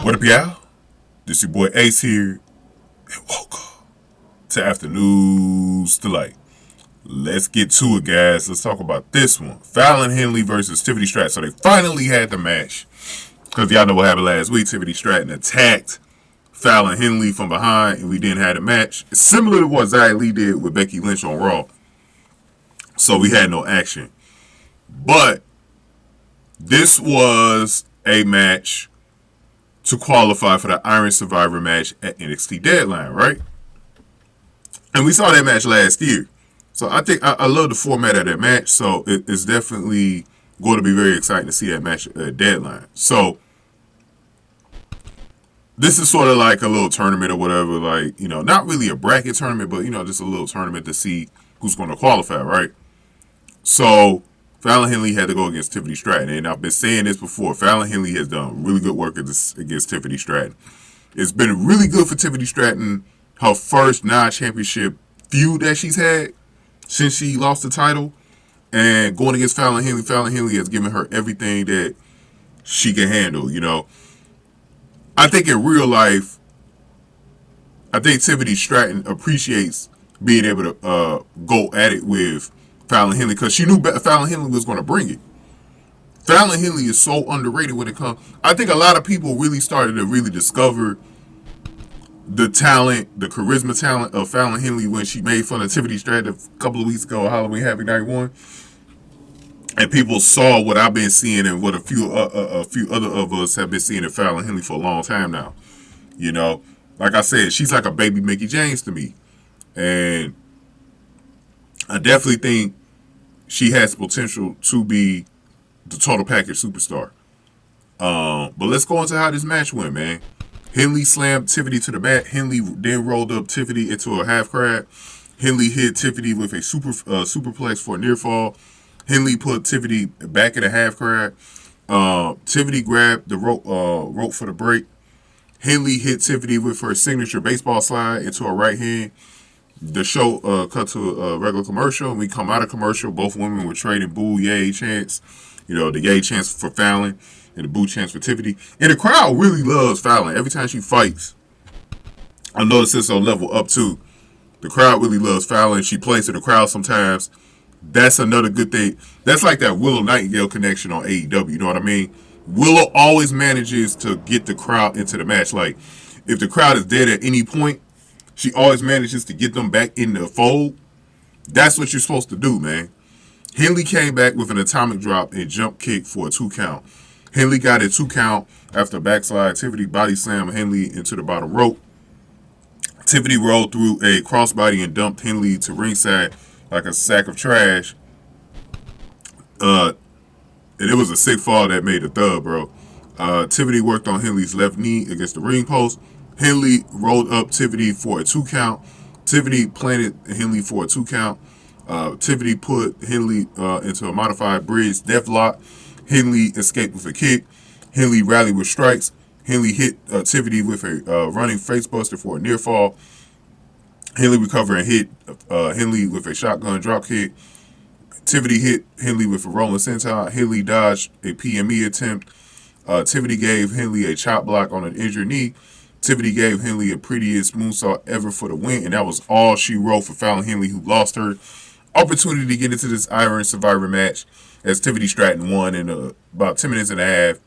What up, y'all? This your boy Ace here, and welcome to Afternoons Delight. Let's get to it, guys. Let's talk about this one. Fallon Henley versus Tiffany Stratton. So they finally had the match. Because y'all know what happened last week. Tiffany Stratton attacked Fallon Henley from behind, and we didn't have a match. It's similar to what Xia Li did with Becky Lynch on Raw. So we had no action. But this was a match to qualify for the Iron Survivor match at NXT Deadline, right? And we saw that match last year. So I think I love the format of that match. So it's definitely going to be very exciting to see that match at Deadline. So this is sort of like a little tournament or whatever. Like, you know, not really a bracket tournament, but, you know, just a little tournament to see who's going to qualify, right? So Fallon Henley had to go against Tiffany Stratton. And I've been saying this before. Fallon Henley has done really good work against Tiffany Stratton. It's been really good for Tiffany Stratton, her first non-championship feud that she's had since she lost the title. And going against Fallon Henley has given her everything that she can handle, you know. I think in real life, I think Tiffany Stratton appreciates being able to go at it with Fallon Henley because she knew Fallon Henley was going to bring it. Fallon Henley is so underrated when it comes. I think a lot of people really started to really discover the talent, the charisma talent of Fallon Henley when she made fun of Tiffany Stratton a couple of weeks ago, Halloween Happy Night 1. And people saw what I've been seeing and what a few other of us have been seeing in Fallon Henley for a long time now. You know, like I said, she's like a baby Mickey James to me. And I definitely think she has potential to be the total package superstar. But let's go into how this match went, man. Henley slammed Tiffany to the mat. Henley then rolled up Tiffany into a half crab. Henley hit Tiffany with a superplex for a near fall. Henley put Tiffany back in a half crab. Tiffany grabbed the rope for the break. Henley hit Tiffany with her signature baseball slide into her right hand. The show cut to a regular commercial. We come out of commercial. Both women were trading boo, yay chants. You know, the yay chants for Fallon and the boo chants for Tiffany. And the crowd really loves Fallon. Every time she fights, I notice this on level up too. The crowd really loves Fallon. She plays to the crowd sometimes. That's another good thing. That's like that Willow Nightingale connection on AEW. You know what I mean? Willow always manages to get the crowd into the match. Like, if the crowd is dead at any point, she always manages to get them back in the fold. That's what you're supposed to do, man. Henley came back with an atomic drop and jump kick for a 2 count. Henley got a 2 count after a backslide. Tiffany body slammed Henley into the bottom rope. Tiffany rolled through a crossbody and dumped Henley to ringside like a sack of trash. And it was a sick fall that made a thud, bro. Tiffany worked on Henley's left knee against the ring post. Henley rolled up Tiffany for a 2 count. Tiffany planted Henley for a 2 count. Tiffany put Henley into a modified bridge deathlock. Henley escaped with a kick. Henley rallied with strikes. Henley hit Tiffany with a running facebuster for a near fall. Henley recovered and hit Henley with a shotgun dropkick. Tiffany hit Henley with a rolling senton. Henley dodged a PME attempt. Tiffany gave Henley a chop block on an injured knee. Tiffany gave Henley a prettiest moonsault ever for the win, and that was all she wrote for Fallon Henley, who lost her opportunity to get into this Iron Survivor match as Tiffany Stratton won in about 10 minutes and a half.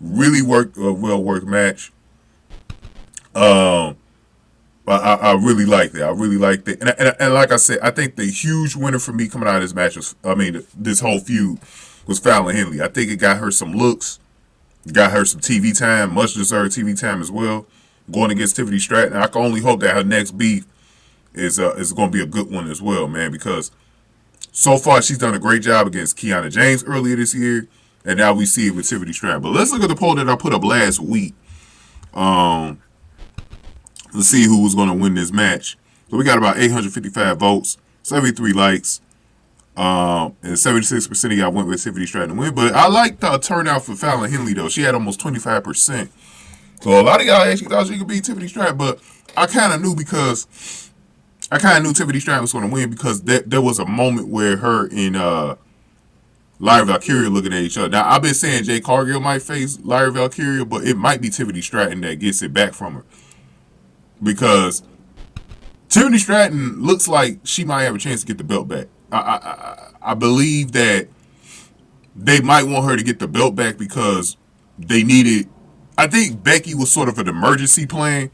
Really well-worked match. I really liked it. I really liked it. And like I said, I think the huge winner for me coming out of this match was, this whole feud was Fallon Henley. I think it got her some looks, got her some TV time, much-deserved TV time as well, going against Tiffany Stratton. I can only hope that her next beef is going to be a good one as well, man, because so far she's done a great job against Kiana James earlier this year, and now we see it with Tiffany Stratton. But let's look at the poll that I put up last week. Let's see who was going to win this match. So we got about 855 votes, 73 likes, and 76% of y'all went with Tiffany Stratton to win. But I like the turnout for Fallon Henley, though. She had almost 25%. So a lot of y'all actually thought she could beat Tiffany Stratton, but I kind of knew Tiffany Stratton was going to win because there was a moment where her and Lyra Valkyria looking at each other. Now, I've been saying Jade Cargill might face Lyra Valkyria, but it might be Tiffany Stratton that gets it back from her. Because Tiffany Stratton looks like she might have a chance to get the belt back. I believe that they might want her to get the belt back because they needed. I think Becky was sort of an emergency plan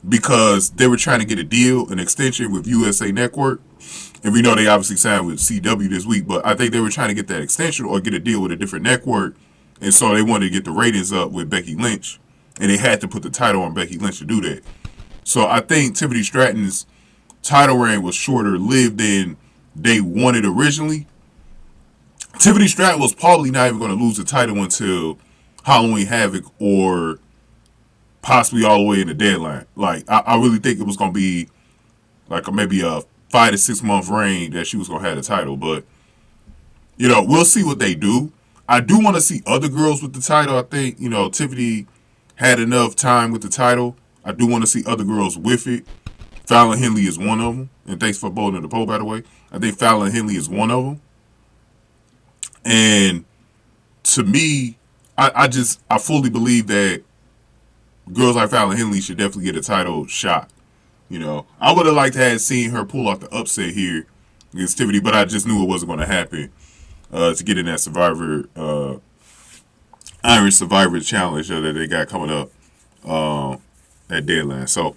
because they were trying to get a deal, an extension with USA Network. And we know they obviously signed with CW this week, but I think they were trying to get that extension or get a deal with a different network. And so they wanted to get the ratings up with Becky Lynch. And they had to put the title on Becky Lynch to do that. So I think Tiffany Stratton's title reign was shorter lived than they wanted originally. Tiffany Stratton was probably not even going to lose the title until Halloween Havoc or possibly all the way in the Deadline. Like, I really think it was going to be like maybe a 5 to 6 month reign that she was going to have the title. But, you know, we'll see what they do. I do want to see other girls with the title. I think, you know, Tiffany had enough time with the title. I do want to see other girls with it. Fallon Henley is one of them. And thanks for voting the poll, by the way. I think Fallon Henley is one of them. And to me, I fully believe that girls like Fallon Henley should definitely get a title shot. You know, I would have liked to have seen her pull off the upset here against Tiffany, but I just knew it wasn't going to happen to get in that Survivor, Irish Survivor Challenge that they got coming up at Deadline. So,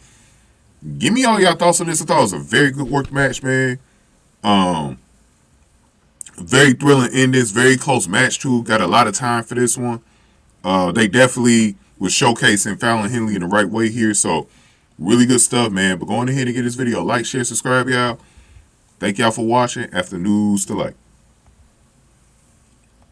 give me all y'all thoughts on this. I thought it was a very good work match, man. Very thrilling endings, very close match too. Got a lot of time for this one. They definitely was showcasing Fallon Henley in the right way here. So, really good stuff, man. But go on ahead and get this video a like, share, subscribe, y'all. Thank y'all for watching. After News to Like.